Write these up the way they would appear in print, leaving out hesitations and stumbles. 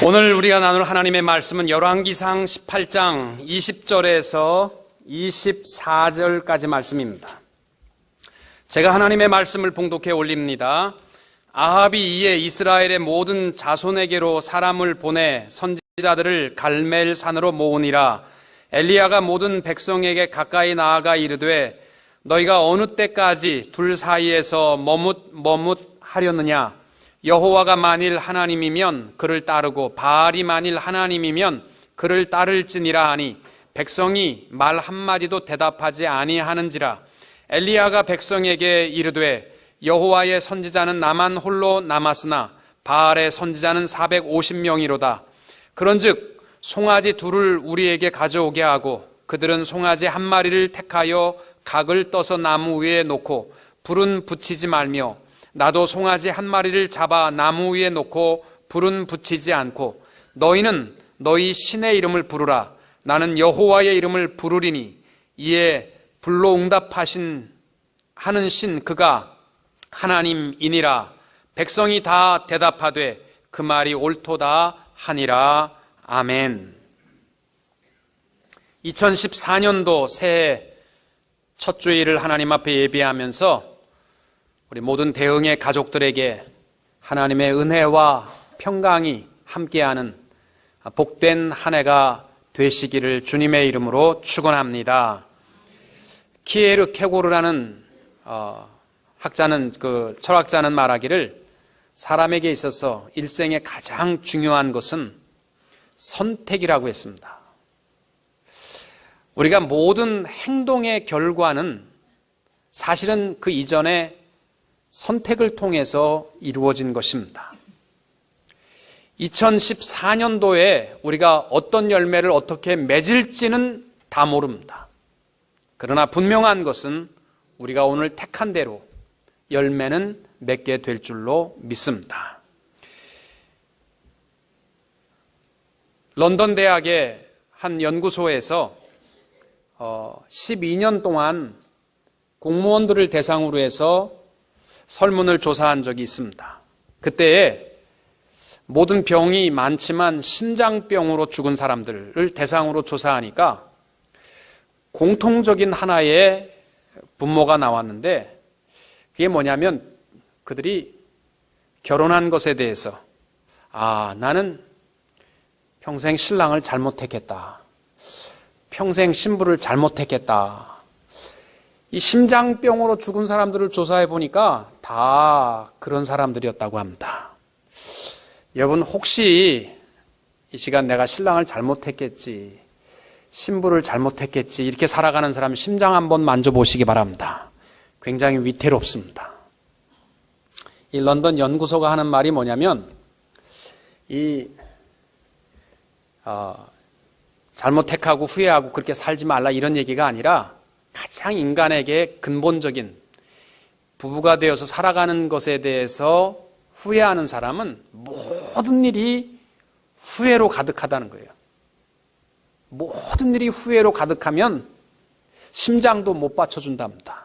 오늘 우리가 나눌 하나님의 말씀은 열왕기상 18장 20절에서 24절까지 말씀입니다. 제가 하나님의 말씀을 봉독해 올립니다. 아합이 이에 이스라엘의 모든 자손에게로 사람을 보내 선지자들을 갈멜 산으로 모으니라. 엘리야가 모든 백성에게 가까이 나아가 이르되 너희가 어느 때까지 둘 사이에서 머뭇하려느냐? 여호와가 만일 하나님이면 그를 따르고 바알이 만일 하나님이면 그를 따를지니라 하니 백성이 말 한마디도 대답하지 아니하는지라. 엘리야가 백성에게 이르되 여호와의 선지자는 나만 홀로 남았으나 바알의 선지자는 450명이로다. 그런즉 송아지 둘을 우리에게 가져오게 하고 그들은 송아지 한 마리를 택하여 각을 떠서 나무 위에 놓고 불은 붙이지 말며 나도 송아지 한 마리를 잡아 나무 위에 놓고 불은 붙이지 않고 너희는 너희 신의 이름을 부르라. 나는 여호와의 이름을 부르리니 이에 불로 응답하신 하는 신 그가 하나님이니라. 백성이 다 대답하되 그 말이 옳도다 하니라. 아멘. 2014년도 새해 첫 주일을 하나님 앞에 예배하면서 우리 모든 대흥의 가족들에게 하나님의 은혜와 평강이 함께하는 복된 한 해가 되시기를 주님의 이름으로 축원합니다. 키에르 케고르라는 철학자는 말하기를 사람에게 있어서 일생의 가장 중요한 것은 선택이라고 했습니다. 우리가 모든 행동의 결과는 사실은 그 이전에 선택을 통해서 이루어진 것입니다. 2014년도에 우리가 어떤 열매를 어떻게 맺을지는 다 모릅니다. 그러나 분명한 것은 우리가 오늘 택한 대로 열매는 맺게 될 줄로 믿습니다. 런던 대학의 한 연구소에서 12년 동안 공무원들을 대상으로 해서 설문을 조사한 적이 있습니다. 그때에 모든 병이 많지만 심장병으로 죽은 사람들을 대상으로 조사하니까 공통적인 하나의 분모가 나왔는데 그게 뭐냐면 그들이 결혼한 것에 대해서 나는 평생 신랑을 잘못 택했다. 평생 신부를 잘못 택했다. 이 심장병으로 죽은 사람들을 조사해 보니까 다 그런 사람들이었다고 합니다. 여러분 혹시 이 시간 내가 신랑을 잘못했겠지, 신부를 잘못했겠지 이렇게 살아가는 사람 심장 한번 만져보시기 바랍니다. 굉장히 위태롭습니다. 이 런던 연구소가 하는 말이 뭐냐면 잘못 택하고 후회하고 그렇게 살지 말라 이런 얘기가 아니라 가장 인간에게 근본적인 부부가 되어서 살아가는 것에 대해서 후회하는 사람은 모든 일이 후회로 가득하다는 거예요. 모든 일이 후회로 가득하면 심장도 못 받쳐준답니다.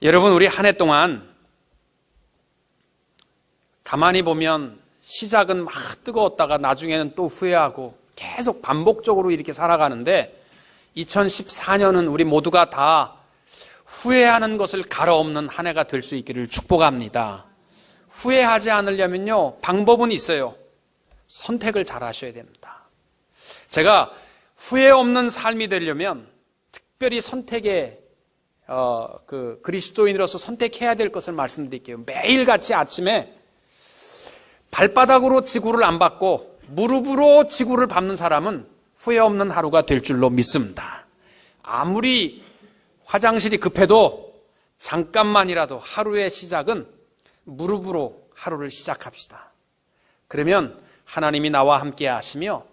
여러분 우리 한 해 동안 가만히 보면 시작은 막 뜨거웠다가 나중에는 또 후회하고 계속 반복적으로 이렇게 살아가는데 2014년은 우리 모두가 다 후회하는 것을 가려없는 한 해가 될 수 있기를 축복합니다. 후회하지 않으려면요 방법은 있어요. 선택을 잘 하셔야 됩니다. 제가 후회 없는 삶이 되려면 특별히 선택에 그리스도인으로서 선택해야 될 것을 말씀드릴게요. 매일같이 아침에 발바닥으로 지구를 안 밟고 무릎으로 지구를 밟는 사람은 후회 없는 하루가 될 줄로 믿습니다. 아무리 화장실이 급해도 잠깐만이라도 하루의 시작은 무릎으로 하루를 시작합시다. 그러면 하나님이 나와 함께 하시며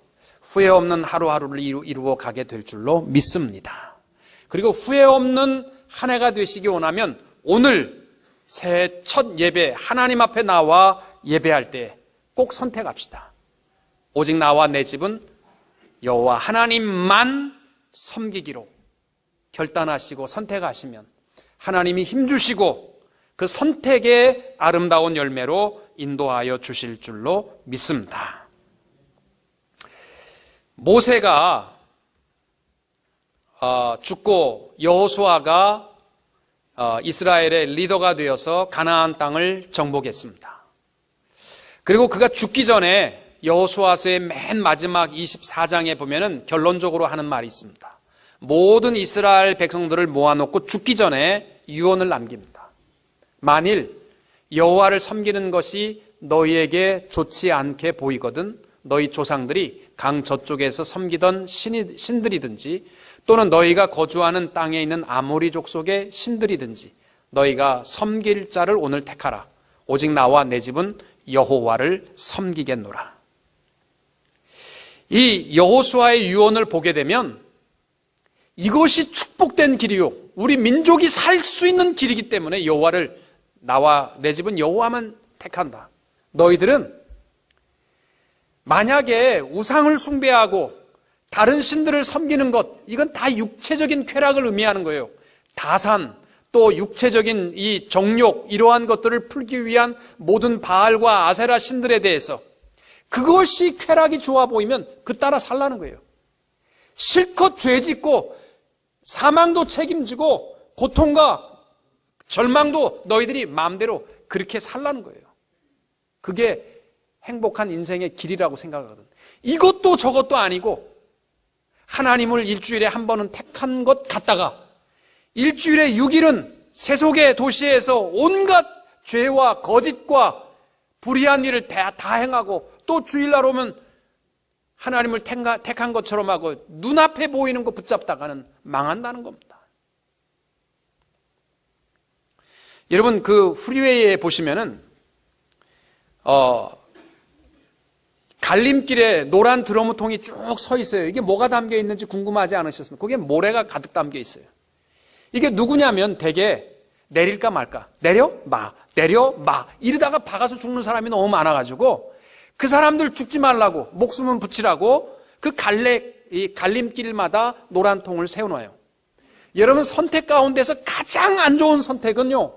후회 없는 하루하루를 이루어 가게 될 줄로 믿습니다. 그리고 후회 없는 한 해가 되시기 원하면 오늘 새해 첫 예배 하나님 앞에 나와 예배할 때 꼭 선택합시다. 오직 나와 내 집은 여호와 하나님만 섬기기로 결단하시고 선택하시면 하나님이 힘주시고 그 선택의 아름다운 열매로 인도하여 주실 줄로 믿습니다. 모세가 죽고 여호수아가 이스라엘의 리더가 되어서 가나안 땅을 정복했습니다. 그리고 그가 죽기 전에 여호수아서의 맨 마지막 24장에 보면은 결론적으로 하는 말이 있습니다. 모든 이스라엘 백성들을 모아놓고 죽기 전에 유언을 남깁니다. 만일 여호와를 섬기는 것이 너희에게 좋지 않게 보이거든 너희 조상들이 강 저쪽에서 섬기던 신들이든지 또는 너희가 거주하는 땅에 있는 아모리 족속의 신들이든지 너희가 섬길 자를 오늘 택하라. 오직 나와 내 집은 여호와를 섬기겠노라. 이 여호수아의 유언을 보게 되면 이것이 축복된 길이요, 우리 민족이 살 수 있는 길이기 때문에 여호와를, 나와 내 집은 여호와만 택한다. 너희들은 만약에 우상을 숭배하고 다른 신들을 섬기는 것, 이건 다 육체적인 쾌락을 의미하는 거예요. 다산, 또 육체적인 이 정욕, 이러한 것들을 풀기 위한 모든 바알과 아세라 신들에 대해서 그것이 쾌락이 좋아 보이면 그 따라 살라는 거예요. 실컷 죄짓고 사망도 책임지고 고통과 절망도 너희들이 마음대로 그렇게 살라는 거예요. 그게 행복한 인생의 길이라고 생각하거든. 이것도 저것도 아니고 하나님을 일주일에 한 번은 택한 것 같다가 일주일에 6일은 세속의 도시에서 온갖 죄와 거짓과 불의한 일을 다 행하고 또 주일날 오면 하나님을 택한 것처럼 하고 눈앞에 보이는 거 붙잡다가는 망한다는 겁니다. 여러분, 그 프리웨이에 보시면은 갈림길에 노란 드러무통이 쭉 서 있어요. 이게 뭐가 담겨 있는지 궁금하지 않으셨습니까? 거기에 모래가 가득 담겨 있어요. 이게 누구냐면 대개 내릴까 말까, 내려 마 이러다가 박아서 죽는 사람이 너무 많아가지고 그 사람들 죽지 말라고 목숨은 붙이라고 그 갈림길마다 노란 통을 세워놔요. 여러분, 선택 가운데서 가장 안 좋은 선택은요,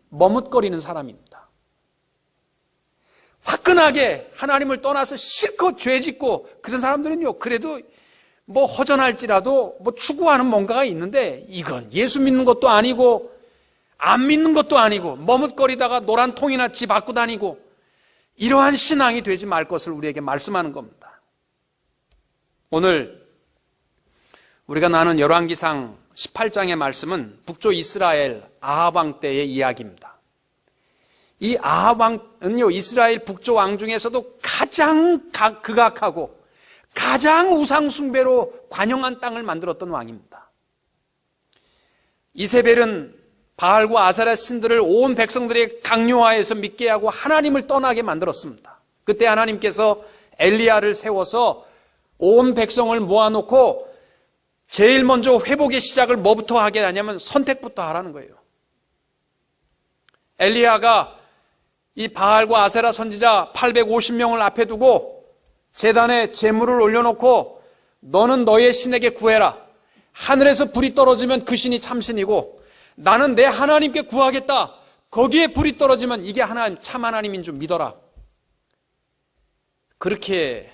머뭇거리는 사람입니다. 화끈하게 하나님을 떠나서 실컷 죄짓고 그런 사람들은요, 그래도 뭐 허전할지라도 뭐 추구하는 뭔가가 있는데 이건 예수 믿는 것도 아니고 안 믿는 것도 아니고 머뭇거리다가 노란 통이나 집 갖고 다니고 이러한 신앙이 되지 말 것을 우리에게 말씀하는 겁니다. 오늘 우리가 나눈 열왕기상 18장의 말씀은 북쪽 이스라엘 아합 왕 때의 이야기입니다. 이 아합 왕은요, 이스라엘 북쪽 왕 중에서도 가장 극악하고 가장 우상숭배로 관영한 땅을 만들었던 왕입니다. 이세벨은 바알과 아세라 신들을 온 백성들의 강요하에서 믿게 하고 하나님을 떠나게 만들었습니다. 그때 하나님께서 엘리야를 세워서 온 백성을 모아놓고 제일 먼저 회복의 시작을 뭐부터 하게 하냐면 선택부터 하라는 거예요. 엘리야가 이 바알과 아세라 선지자 850명을 앞에 두고 제단에 제물을 올려놓고 너는 너의 신에게 구해라. 하늘에서 불이 떨어지면 그 신이 참신이고 나는 내 하나님께 구하겠다. 거기에 불이 떨어지면 이게 하나님, 참 하나님인 줄 믿어라. 그렇게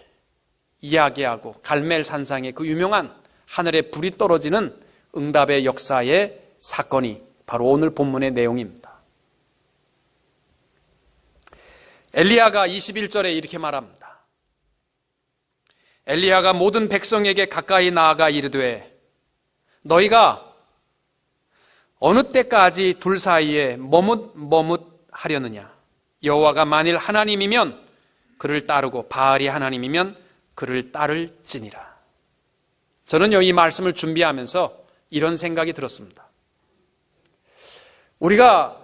이야기하고 갈멜 산상에 그 유명한 하늘에 불이 떨어지는 응답의 역사의 사건이 바로 오늘 본문의 내용입니다. 엘리야가 21절에 이렇게 말합니다. 엘리야가 모든 백성에게 가까이 나아가 이르되 너희가 어느 때까지 둘 사이에 머뭇하려느냐. 여호와가 만일 하나님이면 그를 따르고 바알이 하나님이면 그를 따를지니라. 저는요, 이 말씀을 준비하면서 이런 생각이 들었습니다. 우리가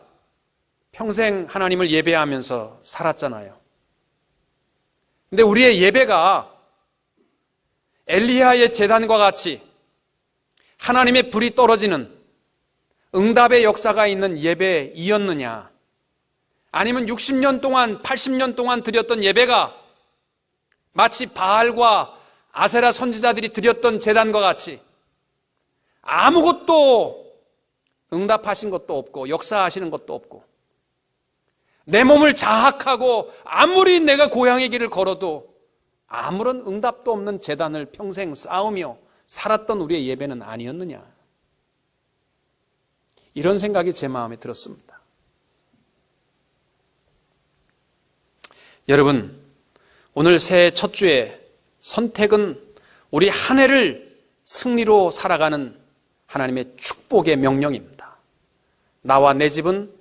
평생 하나님을 예배하면서 살았잖아요. 근데 우리의 예배가 엘리야의 제단과 같이 하나님의 불이 떨어지는 응답의 역사가 있는 예배이었느냐, 아니면 60년 동안 80년 동안 드렸던 예배가 마치 바알과 아세라 선지자들이 드렸던 제단과 같이 아무것도 응답하신 것도 없고 역사하시는 것도 없고 내 몸을 자학하고 아무리 내가 고향의 길을 걸어도 아무런 응답도 없는 제단을 평생 쌓으며 살았던 우리의 예배는 아니었느냐. 이런 생각이 제 마음에 들었습니다. 여러분, 오늘 새해 첫 주에 선택은 우리 한 해를 승리로 살아가는 하나님의 축복의 명령입니다. 나와 내 집은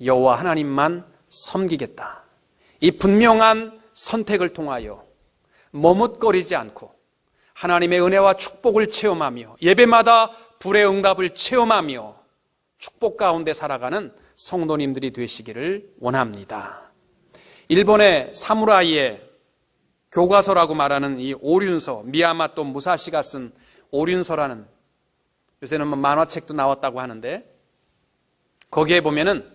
여호와 하나님만 섬기겠다. 이 분명한 선택을 통하여 머뭇거리지 않고 하나님의 은혜와 축복을 체험하며 예배마다 불의 응답을 체험하며 축복 가운데 살아가는 성도님들이 되시기를 원합니다. 일본의 사무라이의 교과서라고 말하는 이 오륜서, 미야마토 무사시가 쓴 오륜서라는, 요새는 만화책도 나왔다고 하는데, 거기에 보면은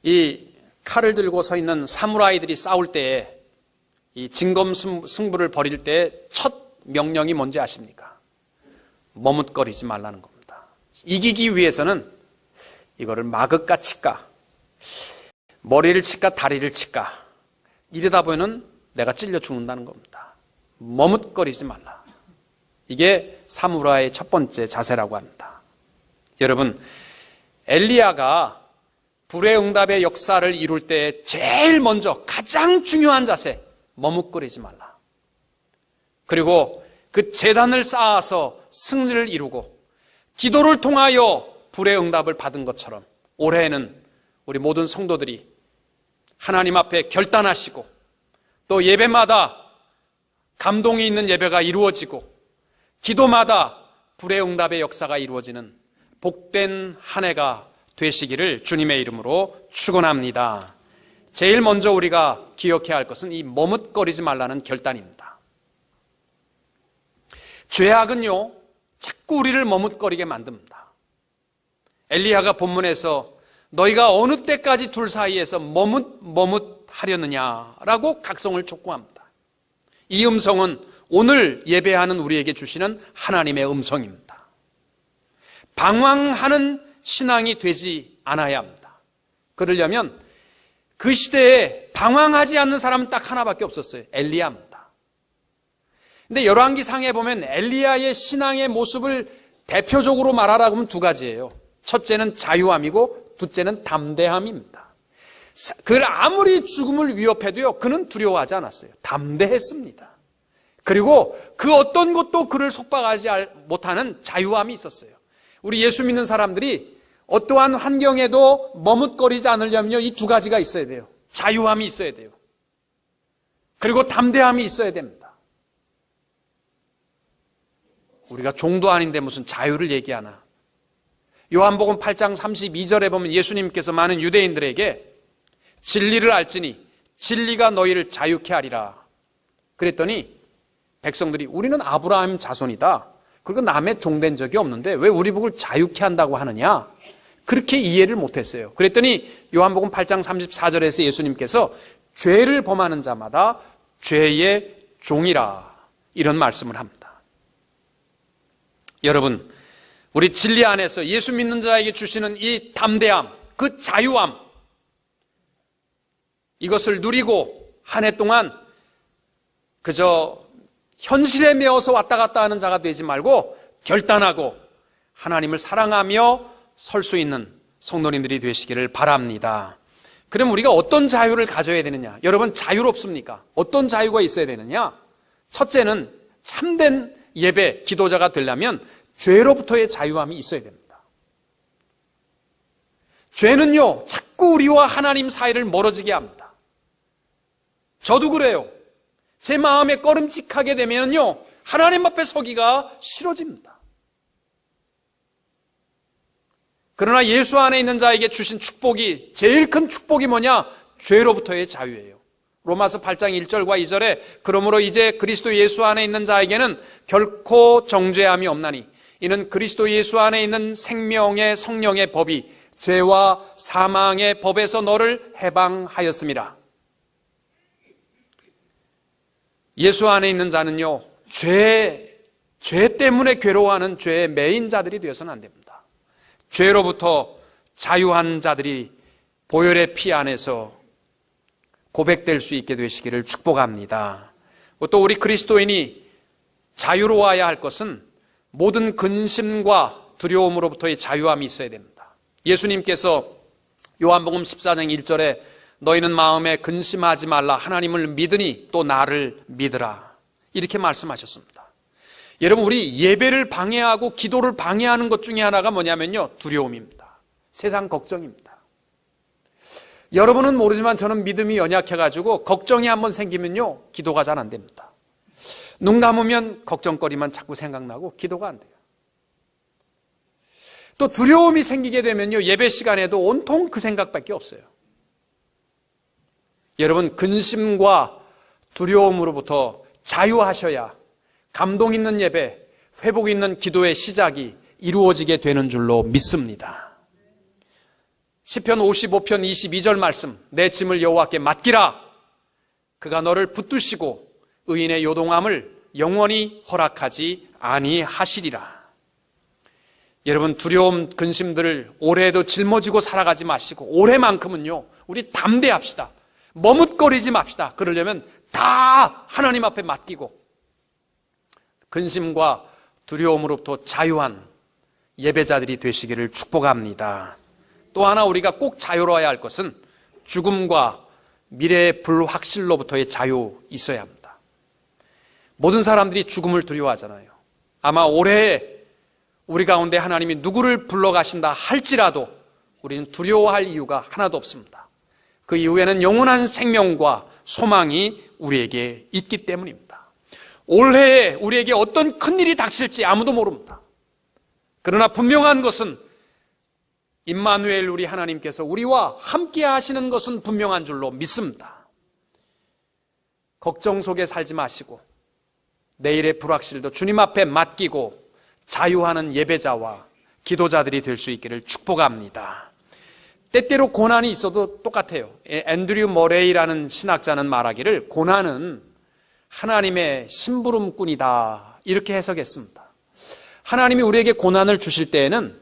이 칼을 들고 서 있는 사무라이들이 싸울 때에 이 진검 승부를 벌일 때 첫 명령이 뭔지 아십니까? 머뭇거리지 말라는 겁니다. 이기기 위해서는 이거를 막을까 칠까, 머리를 칠까 다리를 칠까, 이러다 보면은 내가 찔려 죽는다는 겁니다. 머뭇거리지 말라. 이게 사무라이의 첫 번째 자세라고 합니다. 여러분, 엘리야가 불의 응답의 역사를 이룰 때 제일 먼저 가장 중요한 자세, 머뭇거리지 말라. 그리고 그 제단을 쌓아서 승리를 이루고 기도를 통하여 불의 응답을 받은 것처럼 올해에는 우리 모든 성도들이 하나님 앞에 결단하시고 또 예배마다 감동이 있는 예배가 이루어지고 기도마다 불의 응답의 역사가 이루어지는 복된 한 해가 되시기를 주님의 이름으로 축원합니다. 제일 먼저 우리가 기억해야 할 것은 이 머뭇거리지 말라는 결단입니다. 죄악은요, 자꾸 우리를 머뭇거리게 만듭니다. 엘리야가 본문에서 너희가 어느 때까지 둘 사이에서 머뭇하려느냐라고 각성을 촉구합니다. 이 음성은 오늘 예배하는 우리에게 주시는 하나님의 음성입니다. 방황하는 신앙이 되지 않아야 합니다. 그러려면 그 시대에 방황하지 않는 사람은 딱 하나밖에 없었어요. 엘리야입니다. 근데 열왕기상에 보면 엘리야의 신앙의 모습을 대표적으로 말하라고 하면 두 가지예요. 첫째는 자유함이고 둘째는 담대함입니다. 그를 아무리 죽음을 위협해도요, 그는 두려워하지 않았어요. 담대했습니다. 그리고 그 어떤 것도 그를 속박하지 못하는 자유함이 있었어요. 우리 예수 믿는 사람들이 어떠한 환경에도 머뭇거리지 않으려면요, 이 두 가지가 있어야 돼요. 자유함이 있어야 돼요. 그리고 담대함이 있어야 됩니다. 우리가 종도 아닌데 무슨 자유를 얘기하나. 요한복음 8장 32절에 보면 예수님께서 많은 유대인들에게 진리를 알지니 진리가 너희를 자유케 하리라 그랬더니 백성들이 우리는 아브라함 자손이다. 그리고 남의 종된 적이 없는데 왜 우리 복을 자유케 한다고 하느냐? 그렇게 이해를 못했어요. 그랬더니 요한복음 8장 34절에서 예수님께서 죄를 범하는 자마다 죄의 종이라 이런 말씀을 합니다. 여러분, 우리 진리 안에서 예수 믿는 자에게 주시는 이 담대함, 그 자유함, 이것을 누리고 한 해 동안 그저 현실에 매어서 왔다 갔다 하는 자가 되지 말고 결단하고 하나님을 사랑하며 설 수 있는 성도님들이 되시기를 바랍니다. 그럼 우리가 어떤 자유를 가져야 되느냐? 여러분, 자유롭습니까? 어떤 자유가 있어야 되느냐? 첫째는 참된 예배, 기도자가 되려면 죄로부터의 자유함이 있어야 됩니다. 죄는요, 자꾸 우리와 하나님 사이를 멀어지게 합니다. 저도 그래요. 제 마음에 꺼름직하게 되면요, 하나님 앞에 서기가 싫어집니다. 그러나 예수 안에 있는 자에게 주신 축복이, 제일 큰 축복이 뭐냐? 죄로부터의 자유예요. 로마서 8장 1절과 2절에 그러므로 이제 그리스도 예수 안에 있는 자에게는 결코 정죄함이 없나니 이는 그리스도 예수 안에 있는 생명의 성령의 법이 죄와 사망의 법에서 너를 해방하였습니다. 예수 안에 있는 자는요, 죄 때문에 괴로워하는 죄의 매인 자들이 되어서는 안 됩니다. 죄로부터 자유한 자들이 보혈의 피 안에서 고백될 수 있게 되시기를 축복합니다. 또 우리 그리스도인이 자유로워야 할 것은 모든 근심과 두려움으로부터의 자유함이 있어야 됩니다. 예수님께서 요한복음 14장 1절에 너희는 마음에 근심하지 말라 하나님을 믿으니 또 나를 믿으라 이렇게 말씀하셨습니다. 여러분, 우리 예배를 방해하고 기도를 방해하는 것 중에 하나가 뭐냐면요, 두려움입니다. 세상 걱정입니다. 여러분은 모르지만 저는 믿음이 연약해가지고 걱정이 한번 생기면요 기도가 잘 안 됩니다. 눈 감으면 걱정거리만 자꾸 생각나고 기도가 안 돼요. 또 두려움이 생기게 되면요 예배 시간에도 온통 그 생각밖에 없어요. 여러분, 근심과 두려움으로부터 자유하셔야 감동 있는 예배, 회복 있는 기도의 시작이 이루어지게 되는 줄로 믿습니다. 시편 55편 22절 말씀, 내 짐을 여호와께 맡기라. 그가 너를 붙드시고 의인의 요동함을 영원히 허락하지 아니하시리라. 여러분, 두려움, 근심들을 올해에도 짊어지고 살아가지 마시고 올해만큼은요 우리 담대합시다. 머뭇거리지 맙시다. 그러려면 다 하나님 앞에 맡기고 근심과 두려움으로부터 자유한 예배자들이 되시기를 축복합니다. 또 하나 우리가 꼭 자유로워야 할 것은 죽음과 미래의 불확실로부터의 자유 있어야 합니다. 모든 사람들이 죽음을 두려워하잖아요. 아마 올해 우리 가운데 하나님이 누구를 불러가신다 할지라도 우리는 두려워할 이유가 하나도 없습니다. 그 이후에는 영원한 생명과 소망이 우리에게 있기 때문입니다. 올해에 우리에게 어떤 큰일이 닥칠지 아무도 모릅니다. 그러나 분명한 것은 임마누엘 우리 하나님께서 우리와 함께 하시는 것은 분명한 줄로 믿습니다. 걱정 속에 살지 마시고 내일의 불확실도 주님 앞에 맡기고 자유하는 예배자와 기도자들이 될 수 있기를 축복합니다. 때때로 고난이 있어도 똑같아요. 앤드류 머레이라는 신학자는 말하기를 고난은 하나님의 심부름꾼이다 이렇게 해석했습니다. 하나님이 우리에게 고난을 주실 때에는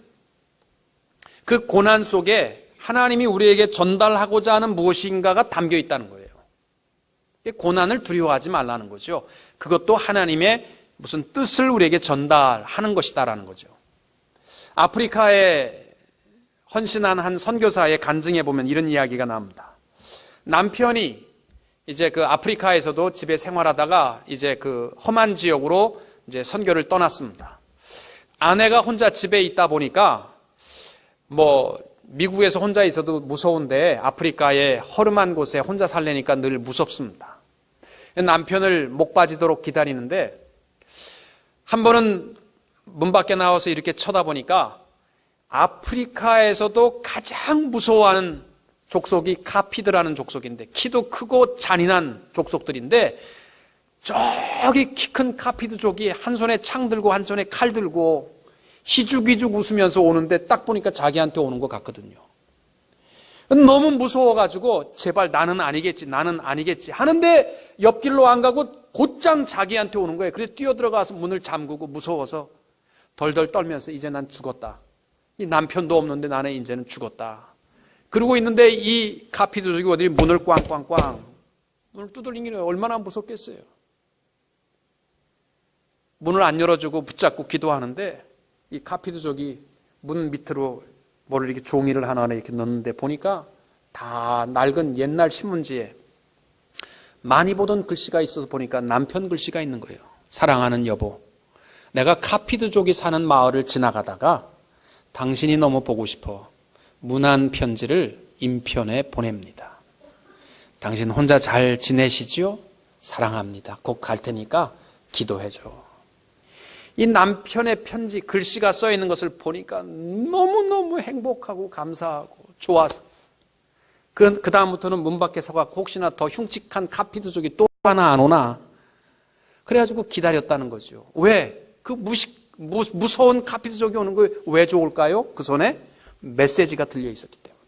그 고난 속에 하나님이 우리에게 전달하고자 하는 무엇인가가 담겨 있다는 거예요. 고난을 두려워하지 말라는 거죠. 그것도 하나님의 무슨 뜻을 우리에게 전달하는 것이다라는 거죠. 아프리카에 헌신한 한 선교사의 간증에 보면 이런 이야기가 나옵니다. 남편이 이제 그 아프리카에서도 집에 생활하다가 이제 그 험한 지역으로 이제 선교를 떠났습니다. 아내가 혼자 집에 있다 보니까 미국에서 혼자 있어도 무서운데 아프리카의 허름한 곳에 혼자 살려니까 늘 무섭습니다. 남편을 목 빠지도록 기다리는데 한 번은 문 밖에 나와서 이렇게 쳐다보니까 아프리카에서도 가장 무서워하는 족속이 카피드라는 족속인데 키도 크고 잔인한 족속들인데 저기 키 큰 카피드족이 한 손에 창 들고 한 손에 칼 들고 희죽희죽 웃으면서 오는데 딱 보니까 자기한테 오는 것 같거든요. 너무 무서워가지고 제발 나는 아니겠지 하는데 옆길로 안 가고 곧장 자기한테 오는 거예요. 그래서 뛰어들어가서 문을 잠그고 무서워서 덜덜 떨면서 이제 난 죽었다. 이 남편도 없는데 나는 이제는 죽었다. 그러고 있는데 이 카피드족이 어디 문을 꽝꽝꽝 문을 두들리는 거예요. 얼마나 무섭겠어요. 문을 안 열어주고 붙잡고 기도하는데 이 카피드족이 문 밑으로 뭐를 이렇게 종이를 하나 이렇게 넣는데 보니까 다 낡은 옛날 신문지에 많이 보던 글씨가 있어서 보니까 남편 글씨가 있는 거예요. 사랑하는 여보, 내가 카피드족이 사는 마을을 지나가다가 당신이 너무 보고 싶어 문안 편지를 인편에 보냅니다. 당신 혼자 잘 지내시지요? 사랑합니다. 곧 갈 테니까 기도해줘. 이 남편의 편지 글씨가 써 있는 것을 보니까 너무너무 행복하고 감사하고 좋아서 그 다음부터는 문 밖에 서갖고 혹시나 더 흉측한 카피드족이 또 하나 안 오나 그래가지고 기다렸다는 거죠. 왜? 그 무서운 카피드족이 오는 거에 왜 좋을까요? 그 손에 메시지가 들려 있었기 때문에.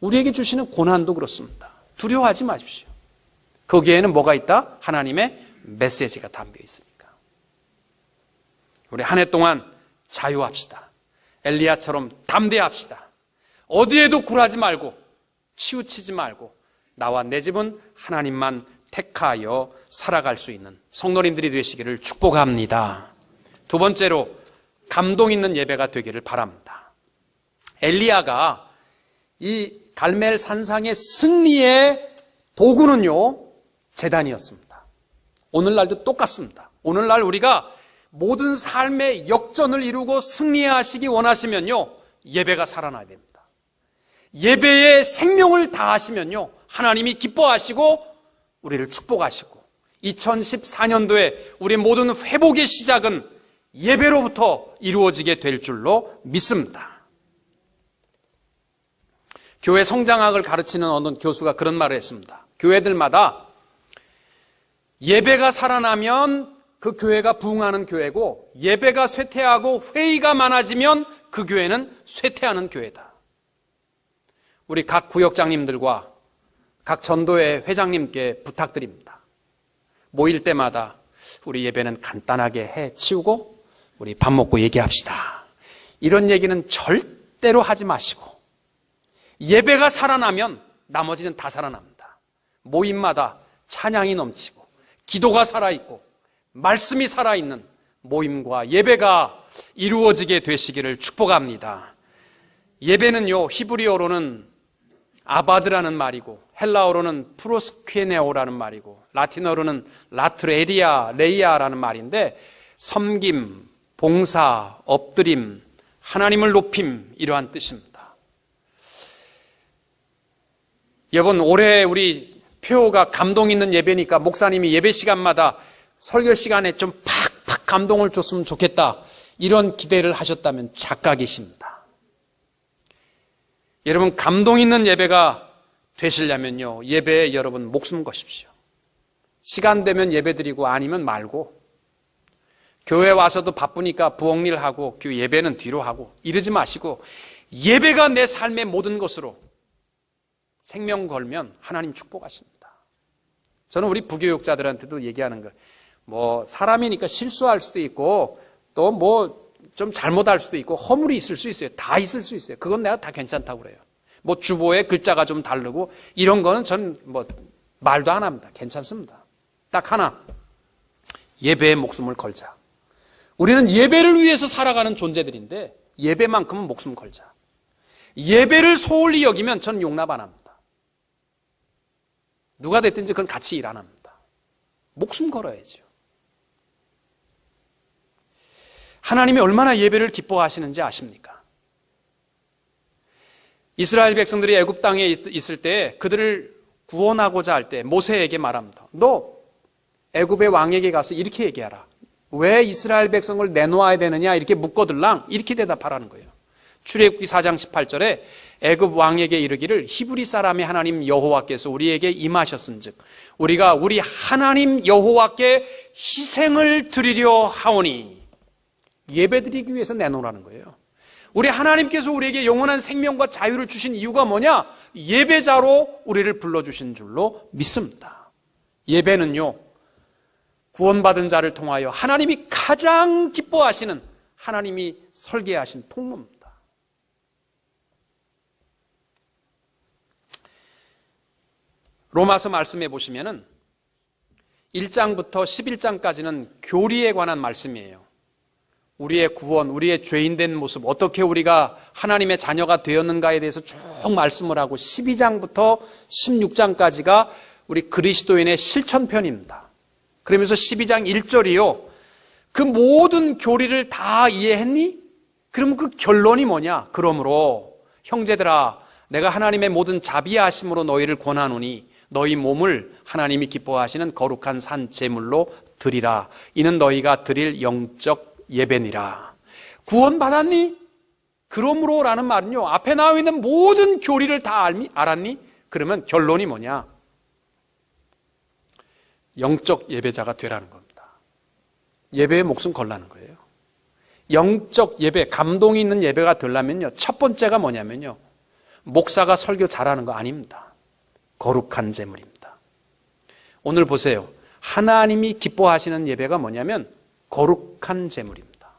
우리에게 주시는 고난도 그렇습니다. 두려워하지 마십시오. 거기에는 뭐가 있다? 하나님의 메시지가 담겨 있으니까. 우리 한 해 동안 자유합시다. 엘리야처럼 담대합시다. 어디에도 굴하지 말고 치우치지 말고 나와 내 집은 하나님만 택하여 살아갈 수 있는 성도님들이 되시기를 축복합니다. 두 번째로 감동 있는 예배가 되기를 바랍니다. 엘리야가 이 갈멜 산상의 승리의 도구는요, 제단이었습니다. 오늘날도 똑같습니다. 오늘날 우리가 모든 삶의 역전을 이루고 승리하시기 원하시면요, 예배가 살아나야 됩니다. 예배에 생명을 다하시면요, 하나님이 기뻐하시고 우리를 축복하시고 2014년도에 우리 모든 회복의 시작은 예배로부터 이루어지게 될 줄로 믿습니다. 교회 성장학을 가르치는 어느 교수가 그런 말을 했습니다. 교회들마다 예배가 살아나면 그 교회가 부흥하는 교회고, 예배가 쇠퇴하고 회의가 많아지면 그 교회는 쇠퇴하는 교회다. 우리 각 구역장님들과 각 전도회 회장님께 부탁드립니다. 모일 때마다 우리 예배는 간단하게 해 치우고 우리 밥 먹고 얘기합시다. 이런 얘기는 절대로 하지 마시고, 예배가 살아나면 나머지는 다 살아납니다. 모임마다 찬양이 넘치고 기도가 살아있고 말씀이 살아있는 모임과 예배가 이루어지게 되시기를 축복합니다. 예배는요, 히브리어로는 아바드라는 말이고 헬라어로는 프로스퀴네오라는 말이고 라틴어로는 라트레리아 레이아라는 말인데, 섬김, 봉사, 엎드림, 하나님을 높임, 이러한 뜻입니다. 여러분, 올해 우리 표가 감동 있는 예배니까 목사님이 예배 시간마다 설교 시간에 좀 팍팍 감동을 줬으면 좋겠다, 이런 기대를 하셨다면 착각이십니다. 여러분, 감동 있는 예배가 되시려면요, 예배에 여러분 목숨 거십시오. 시간 되면 예배 드리고 아니면 말고, 교회 와서도 바쁘니까 부엌일 하고 그 예배는 뒤로 하고 이러지 마시고, 예배가 내 삶의 모든 것으로 생명 걸면 하나님 축복하십니다. 저는 우리 부교육자들한테도 얘기하는 거예요. 뭐 사람이니까 실수할 수도 있고 또 뭐 좀 잘못할 수도 있고 허물이 있을 수 있어요. 다 있을 수 있어요. 그건 내가 다 괜찮다고 그래요. 뭐 주보에 글자가 좀 다르고 이런 거는 전 뭐 말도 안 합니다. 괜찮습니다. 딱 하나, 예배에 목숨을 걸자. 우리는 예배를 위해서 살아가는 존재들인데 예배만큼은 목숨 걸자. 예배를 소홀히 여기면 전 용납 안 합니다. 누가 됐든지 그건 같이 일 안 합니다. 목숨 걸어야죠. 하나님이 얼마나 예배를 기뻐하시는지 아십니까? 이스라엘 백성들이 애굽 땅에 있을 때 그들을 구원하고자 할 때 모세에게 말합니다. 너 애굽의 왕에게 가서 이렇게 얘기하라. 왜 이스라엘 백성을 내놓아야 되느냐 이렇게 묻거들랑 이렇게 대답하라는 거예요. 출애굽기 4장 18절에 애굽 왕에게 이르기를 히브리 사람의 하나님 여호와께서 우리에게 임하셨은즉 우리가 우리 하나님 여호와께 희생을 드리려 하오니, 예배드리기 위해서 내놓으라는 거예요. 우리 하나님께서 우리에게 영원한 생명과 자유를 주신 이유가 뭐냐? 예배자로 우리를 불러주신 줄로 믿습니다. 예배는요, 구원받은 자를 통하여 하나님이 가장 기뻐하시는, 하나님이 설계하신 통로입니다. 로마서 말씀해 보시면은 1장부터 11장까지는 교리에 관한 말씀이에요. 우리의 구원, 우리의 죄인된 모습, 어떻게 우리가 하나님의 자녀가 되었는가에 대해서 쭉 말씀을 하고, 12장부터 16장까지가 우리 그리스도인의 실천편입니다. 그러면서 12장 1절이요, 그 모든 교리를 다 이해했니? 그러면 그 결론이 뭐냐? 그러므로 형제들아, 내가 하나님의 모든 자비하심으로 너희를 권하노니 너희 몸을 하나님이 기뻐하시는 거룩한 산 제물로 드리라. 이는 너희가 드릴 영적 예배니라. 구원받았니? 그러므로 라는 말은요, 앞에 나와 있는 모든 교리를 다 알았니? 그러면 결론이 뭐냐? 영적 예배자가 되라는 겁니다. 예배에 목숨 걸라는 거예요. 영적 예배, 감동이 있는 예배가 되려면요, 첫 번째가 뭐냐면요, 목사가 설교 잘하는 거 아닙니다. 거룩한 제물입니다. 오늘 보세요. 하나님이 기뻐하시는 예배가 뭐냐면 거룩한 제물입니다.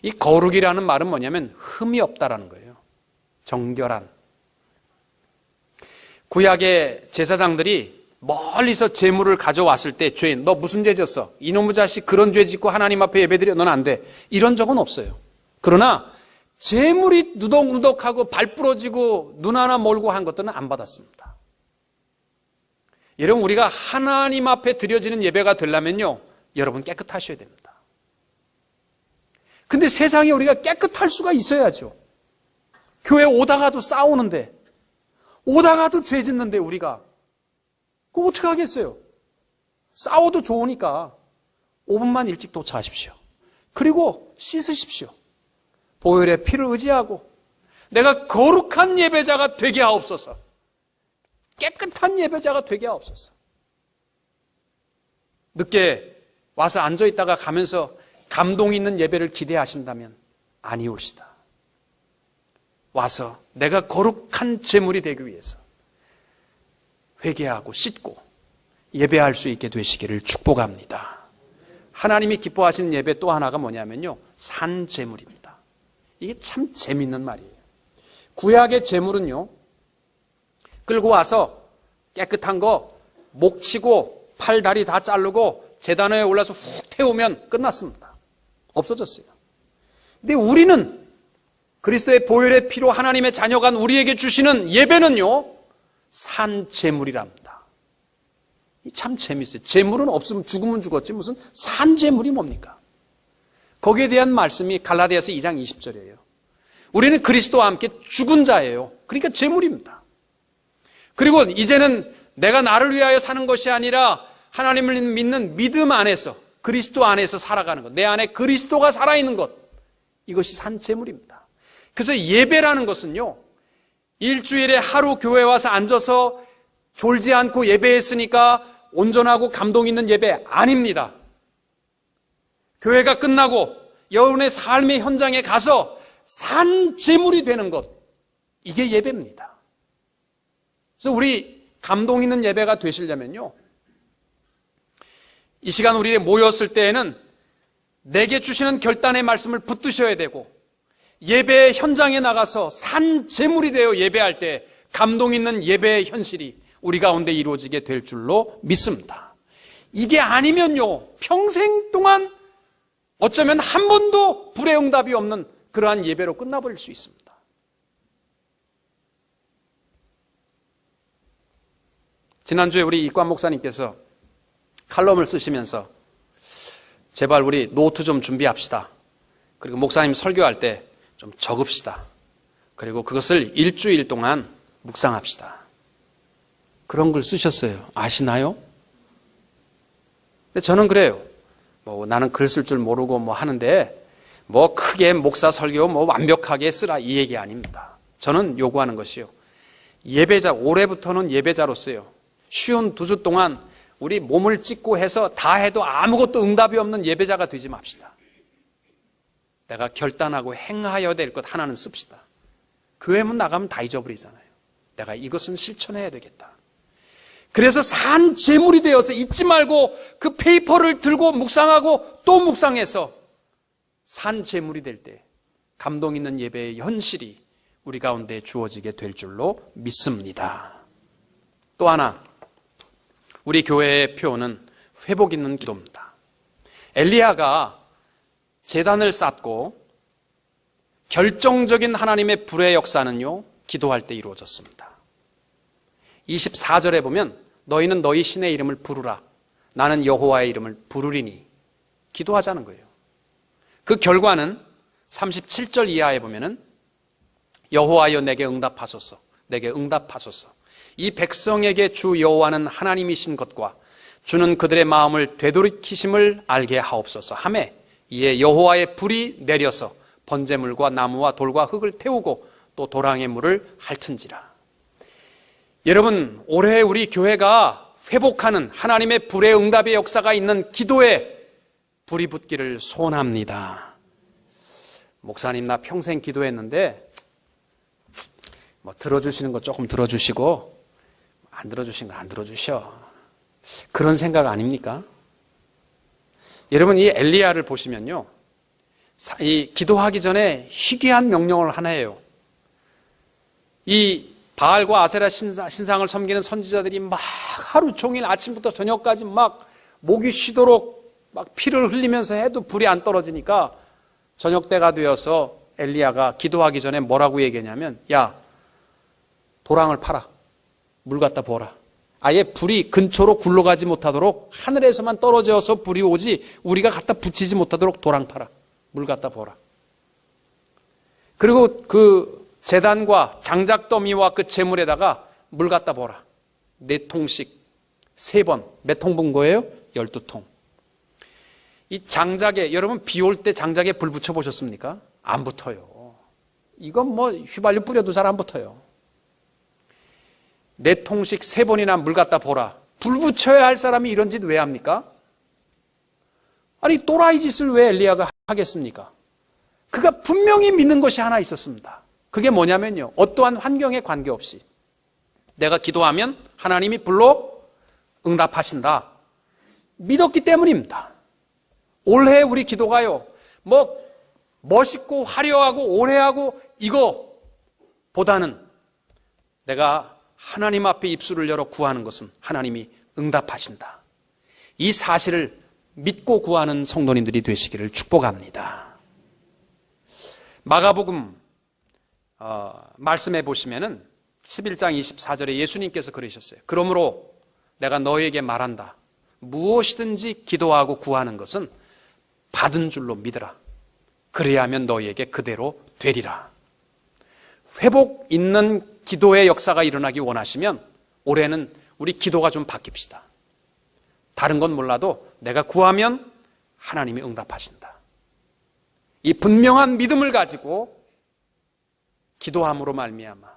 이 거룩이라는 말은 뭐냐면 흠이 없다라는 거예요. 정결한. 구약의 제사장들이 멀리서 제물을 가져왔을 때 죄인, 너 무슨 죄 졌어? 이놈의 자식 그런 죄 짓고 하나님 앞에 예배드려? 넌 안 돼. 이런 적은 없어요. 그러나 제물이 누덕누덕하고 발 부러지고 눈 하나 멀고 한 것들은 안 받았습니다. 여러분, 우리가 하나님 앞에 드려지는 예배가 되려면요, 여러분 깨끗하셔야 됩니다. 근데 세상에 우리가 깨끗할 수가 있어야죠. 교회 오다가도 싸우는데, 오다가도 죄 짓는데 우리가 그거 어떻게 하겠어요? 싸워도 좋으니까 5분만 일찍 도착하십시오. 그리고 씻으십시오. 보혈의 피를 의지하고 내가 거룩한 예배자가 되게 하옵소서. 깨끗한 예배자가 되게 하옵소서. 늦게 와서 앉아있다가 가면서 감동 있는 예배를 기대하신다면 아니올시다. 와서 내가 거룩한 제물이 되기 위해서 회개하고 씻고 예배할 수 있게 되시기를 축복합니다. 하나님이 기뻐하시는 예배 또 하나가 뭐냐면요, 산제물입니다. 이게 참 재밌는 말이에요. 구약의 제물은요, 끌고 와서 깨끗한 거 목 치고 팔 다리 다 자르고 제단에 올라서 훅 태우면 끝났습니다. 없어졌어요. 근데 우리는 그리스도의 보혈의 피로 하나님의 자녀가 우리에게 주시는 예배는요, 산제물이랍니다. 참 재밌어요. 제물은 없으면 죽으면 죽었지 무슨 산제물이 뭡니까? 거기에 대한 말씀이 갈라디아서 2장 20절이에요. 우리는 그리스도와 함께 죽은 자예요. 그러니까 제물입니다. 그리고 이제는 내가 나를 위하여 사는 것이 아니라 하나님을 믿는 믿음 안에서, 그리스도 안에서 살아가는 것, 내 안에 그리스도가 살아있는 것, 이것이 산제물입니다. 그래서 예배라는 것은요, 일주일에 하루 교회 와서 앉아서 졸지 않고 예배했으니까 온전하고 감동 있는 예배 아닙니다. 교회가 끝나고 여러분의 삶의 현장에 가서 산제물이 되는 것, 이게 예배입니다. 그래서 우리 감동 있는 예배가 되시려면요, 이 시간 우리 모였을 때에는 내게 주시는 결단의 말씀을 붙드셔야 되고, 예배 현장에 나가서 산제물이 되어 예배할 때 감동 있는 예배의 현실이 우리 가운데 이루어지게 될 줄로 믿습니다. 이게 아니면요, 평생 동안 어쩌면 한 번도 불의 응답이 없는 그러한 예배로 끝나버릴 수 있습니다. 지난주에 우리 이관 목사님께서 칼럼을 쓰시면서 제발 우리 노트 좀 준비합시다. 그리고 목사님 설교할 때 좀 적읍시다. 그리고 그것을 일주일 동안 묵상합시다. 그런 걸 쓰셨어요. 아시나요? 근데 저는 그래요. 나는 글 쓸 줄 모르고 하는데 크게 목사 설교 완벽하게 쓰라 이 얘기 아닙니다. 저는 요구하는 것이요, 예배자, 올해부터는 예배자로서요, 쉬운 2주 동안 우리 몸을 찢고 해서 다 해도 아무것도 응답이 없는 예배자가 되지 맙시다. 내가 결단하고 행하여야 될 것 하나는 씁시다. 교회문 나가면 다 잊어버리잖아요. 내가 이것은 실천해야 되겠다. 그래서 산제물이 되어서 잊지 말고 그 페이퍼를 들고 묵상하고 또 묵상해서 산제물이 될 때 감동 있는 예배의 현실이 우리 가운데 주어지게 될 줄로 믿습니다. 또 하나, 우리 교회의 표어는 회복 있는 기도입니다. 엘리야가 제단을 쌓고 결정적인 하나님의 불의 역사는요, 기도할 때 이루어졌습니다. 24절에 보면 너희는 너희 신의 이름을 부르라, 나는 여호와의 이름을 부르리니, 기도하자는 거예요. 그 결과는 37절 이하에 보면은 여호와여 내게 응답하소서, 내게 응답하소서. 이 백성에게 주 여호와는 하나님이신 것과 주는 그들의 마음을 되돌이키심을 알게 하옵소서 하매 이에 여호와의 불이 내려서 번제물과 나무와 돌과 흙을 태우고 또 도랑의 물을 핥은지라. 여러분, 올해 우리 교회가 회복하는 하나님의 불의 응답의 역사가 있는 기도에 불이 붙기를 소원합니다. 목사님 나 평생 기도했는데 들어주시는 거 조금 들어주시고 안 들어주신 거 안 들어주셔, 그런 생각 아닙니까? 여러분, 이 엘리야를 보시면요, 이 기도하기 전에 희귀한 명령을 하나 해요. 이 바알과 아세라 신상을 섬기는 선지자들이 막 하루 종일 아침부터 저녁까지 막 목이 쉬도록 막 피를 흘리면서 해도 불이 안 떨어지니까 저녁 때가 되어서 엘리야가 기도하기 전에 뭐라고 얘기했냐면, 야, 도랑을 팔아. 물 갖다 부어라. 아예 불이 근처로 굴러가지 못하도록 하늘에서만 떨어져서 불이 오지 우리가 갖다 붙이지 못하도록 도랑 팔아. 물 갖다 부어라. 그리고 그 제단과 장작더미와 그 제물에다가 물 갖다 부어라. 4통씩 3번. 몇 통 분 거예요? 12통. 이 장작에, 여러분 비 올 때 장작에 불 붙여 보셨습니까? 안 붙어요. 이건 뭐 휘발유 뿌려도 잘 안 붙어요. 4통씩 3번이나 물 갖다 보라. 불 붙여야 할 사람이 이런 짓 왜 합니까? 아니 또라이 짓을 왜 엘리야가 하겠습니까? 그가 분명히 믿는 것이 하나 있었습니다. 그게 뭐냐면요, 어떠한 환경에 관계없이 내가 기도하면 하나님이 불로 응답하신다, 믿었기 때문입니다. 올해 우리 기도가요, 뭐 멋있고 화려하고 오래하고 이거보다는 내가 하나님 앞에 입술을 열어 구하는 것은 하나님이 응답하신다, 이 사실을 믿고 구하는 성도님들이 되시기를 축복합니다. 마가복음 말씀해 보시면은 11장 24절에 예수님께서 그러셨어요. 그러므로 내가 너에게 말한다. 무엇이든지 기도하고 구하는 것은 받은 줄로 믿으라. 그래야 하면 너희에게 그대로 되리라. 회복 있는 기도의 역사가 일어나기 원하시면 올해는 우리 기도가 좀 바뀝시다. 다른 건 몰라도 내가 구하면 하나님이 응답하신다. 이 분명한 믿음을 가지고 기도함으로 말미암아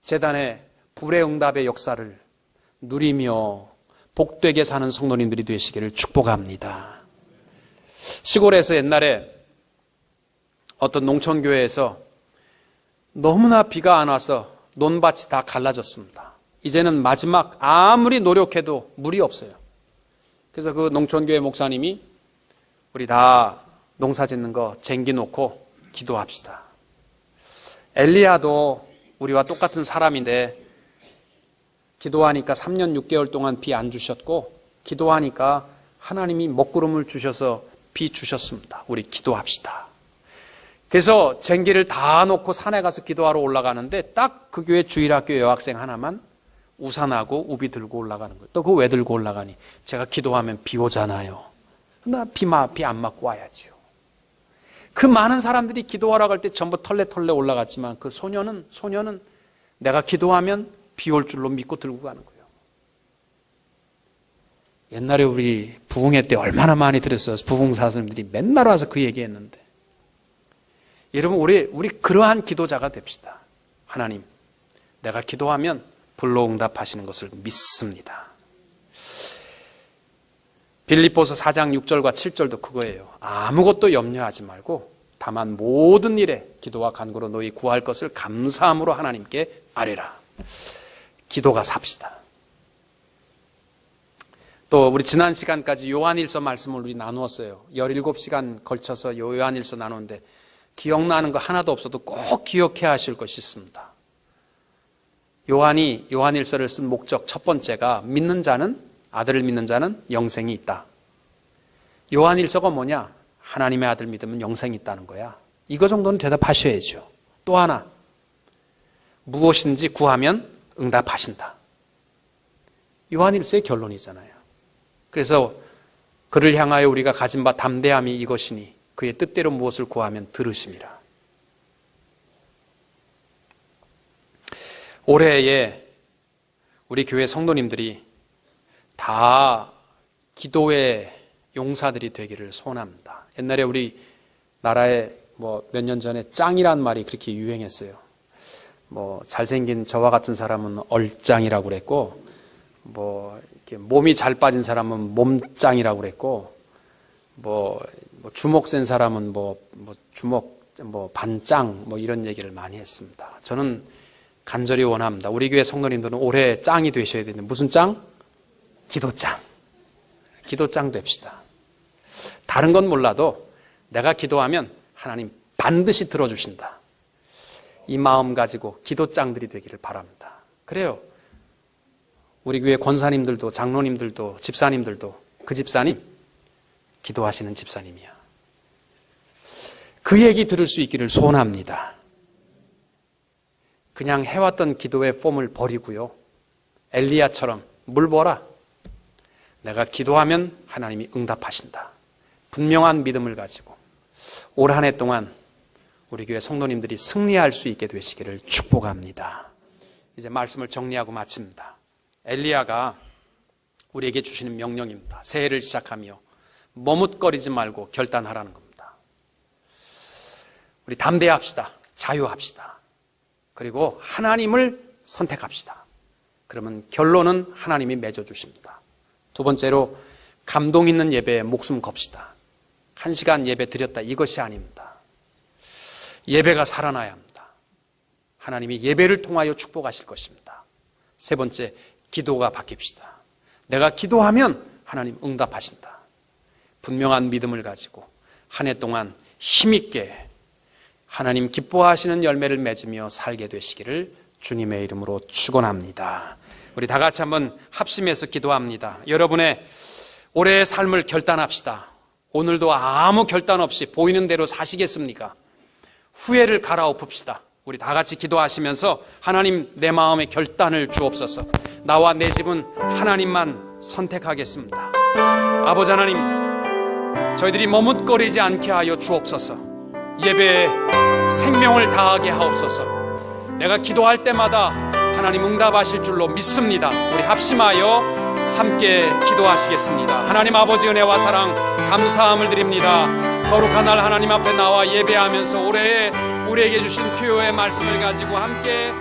제단의 불의 응답의 역사를 누리며 복되게 사는 성도님들이 되시기를 축복합니다. 시골에서 옛날에 어떤 농촌교회에서 너무나 비가 안 와서 논밭이 다 갈라졌습니다. 이제는 마지막 아무리 노력해도 물이 없어요. 그래서 그 농촌교회 목사님이 우리 다 농사 짓는 거 쟁기놓고 기도합시다. 엘리야도 우리와 똑같은 사람인데 기도하니까 3년 6개월 동안 비 안 주셨고 기도하니까 하나님이 먹구름을 주셔서 비 주셨습니다. 우리 기도합시다. 그래서 쟁기를 다 놓고 산에 가서 기도하러 올라가는데 딱 그 교회 주일학교 여학생 하나만 우산하고 우비 들고 올라가는 거예요. 또 그거 왜 들고 올라가니? 제가 기도하면 비 오잖아요. 나 비 안 맞고 와야지요. 그 많은 사람들이 기도하러 갈 때 전부 털레털레 올라갔지만 그 소녀는 내가 기도하면 비 올 줄로 믿고 들고 가는 거예요. 옛날에 우리 부흥회 때 얼마나 많이 들었어요. 부흥사 선생님들이 맨날 와서 그 얘기했는데, 여러분 우리 그러한 기도자가 됩시다. 하나님, 내가 기도하면 불로 응답하시는 것을 믿습니다. 빌립보서 4장 6절과 7절도 그거예요. 아무것도 염려하지 말고 다만 모든 일에 기도와 간구로 너희 구할 것을 감사함으로 하나님께 아뢰라. 기도가 삽시다. 또 우리 지난 시간까지 요한일서 말씀을 우리 나누었어요. 17시간 걸쳐서 요한일서 나누는데 기억나는 거 하나도 없어도 꼭 기억해야 하실 것이 있습니다. 요한이 요한일서를 쓴 목적 첫 번째가 믿는 자는, 아들을 믿는 자는 영생이 있다. 요한일서가 뭐냐? 하나님의 아들 믿으면 영생이 있다는 거야. 이거 정도는 대답하셔야죠. 또 하나, 무엇인지 구하면 응답하신다. 요한일서의 결론이잖아요. 그래서 그를 향하여 우리가 가진 바 담대함이 이것이니 그의 뜻대로 무엇을 구하면 들으심이라. 올해에 우리 교회 성도님들이 다 기도의 용사들이 되기를 소원합니다. 옛날에 우리 나라에 몇 년 전에 짱이란 말이 그렇게 유행했어요. 잘생긴 저와 같은 사람은 얼짱이라고 그랬고, 이렇게 몸이 잘 빠진 사람은 몸짱이라고 그랬고, 주먹 센 사람은 주먹 반짱 이런 얘기를 많이 했습니다. 저는 간절히 원합니다. 우리 교회 성도님들은 올해 짱이 되셔야 되는데, 무슨 짱? 기도짱. 기도짱 됩시다. 다른 건 몰라도 내가 기도하면 하나님 반드시 들어주신다. 이 마음 가지고 기도장들이 되기를 바랍니다. 그래요. 우리 교회 권사님들도 장로님들도 집사님들도 그 집사님 기도하시는 집사님이야. 그 얘기 들을 수 있기를 소원합니다. 그냥 해왔던 기도의 폼을 버리고요. 엘리야처럼 물 부어라. 내가 기도하면 하나님이 응답하신다. 분명한 믿음을 가지고 올 한 해 동안 우리 교회 성도님들이 승리할 수 있게 되시기를 축복합니다. 이제 말씀을 정리하고 마칩니다. 엘리야가 우리에게 주시는 명령입니다. 새해를 시작하며 머뭇거리지 말고 결단하라는 겁니다. 우리 담대합시다. 자유합시다. 그리고 하나님을 선택합시다. 그러면 결론은 하나님이 맺어주십니다. 두 번째로 감동 있는 예배에 목숨 겁시다. 1시간 예배 드렸다 이것이 아닙니다. 예배가 살아나야 합니다. 하나님이 예배를 통하여 축복하실 것입니다. 세 번째, 기도가 바뀝시다. 내가 기도하면 하나님 응답하신다. 분명한 믿음을 가지고 한 해 동안 힘있게 하나님 기뻐하시는 열매를 맺으며 살게 되시기를 주님의 이름으로 축원합니다. 우리 다 같이 한번 합심해서 기도합니다. 여러분의 올해의 삶을 결단합시다. 오늘도 아무 결단 없이 보이는 대로 사시겠습니까? 후회를 갈아엎읍시다. 우리 다 같이 기도하시면서 하나님 내 마음의 결단을 주옵소서. 나와 내 집은 하나님만 선택하겠습니다. 아버지 하나님, 저희들이 머뭇거리지 않게 하여 주옵소서. 예배에 생명을 다하게 하옵소서. 내가 기도할 때마다 하나님 응답하실 줄로 믿습니다. 우리 합심하여 함께 기도하시겠습니다. 하나님 아버지 은혜와 사랑 감사함을 드립니다. 거룩한 날 하나님 앞에 나와 예배하면서 올해에 우리에게 주신 표효의 말씀을 가지고 함께